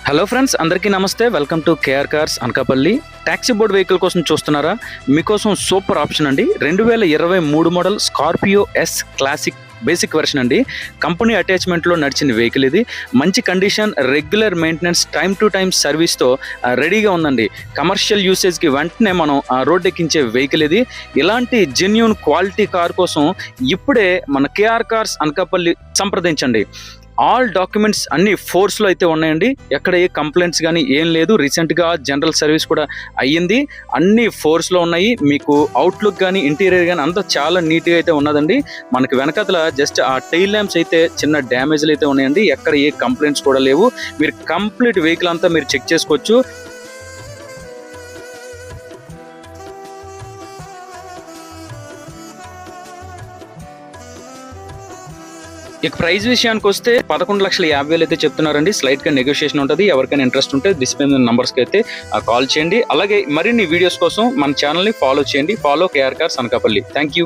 Hello friends, అందరికీ నమస్తే. Welcome to KR cars Anakapalli. Taxi board vehicle కోసం చూస్తున్నారా? మీకోసం సూపర్ ఆప్షన్ అండి. 2023 model Scorpio S classic basic version అండి. కంపెనీ అటాచ్మెంట్లో నడిచిన వెహికల్ ఇది. మంచి condition, regular maintenance, time to time సర్వీస్తో రెడీగా ఉందండి. కమర్షియల్ యూసేజ్కి వెంటనే మనం రోడ్ ఎక్కించే వెహికల్ ఇది. ఇలాంటి జెన్యూన్ క్వాలిటీ కార్ కోసం ఇప్పుడే మన కేఆర్ కార్స్ అనకాపల్లి సంప్రదించండి. ఆల్ డాక్యుమెంట్స్ అన్ని ఫోర్స్లో అయితే ఉన్నాయండి. ఎక్కడ ఏ కంప్లైంట్స్ కానీ ఏం లేదు. రీసెంట్గా జనరల్ సర్వీస్ కూడా అయ్యింది. అన్ని ఫోర్స్లో ఉన్నాయి. మీకు అవుట్లుక్ కానీ ఇంటీరియర్ కానీ అంతా చాలా నీట్గా అయితే ఉన్నదండి. మనకి వెనకాతల జస్ట్ ఆ టైల్ ల్యాంప్స్ అయితే చిన్న డ్యామేజ్లు అయితే ఉన్నాయండి. ఎక్కడ ఏ కంప్లైంట్స్ కూడా లేవు. మీరు కంప్లీట్ వెహికల్ అంతా మీరు చెక్ చేసుకోవచ్చు. ఇక ప్రైస్ విషయానికి వస్తే 11,50,000 అయితే చెప్తున్నారండి. స్లైట్గా నెగోషియేషన్ ఉంటుంది. ఎవరికైనా ఇంట్రెస్ట్ ఉంటే డిస్ప్లే మీద నంబర్స్కి అయితే కాల్ చేయండి. అలాగే మరిన్ని వీడియోస్ కోసం మన ఛానల్ని ఫాలో చేయండి. Follow KR cars Anakapalli. Thank you.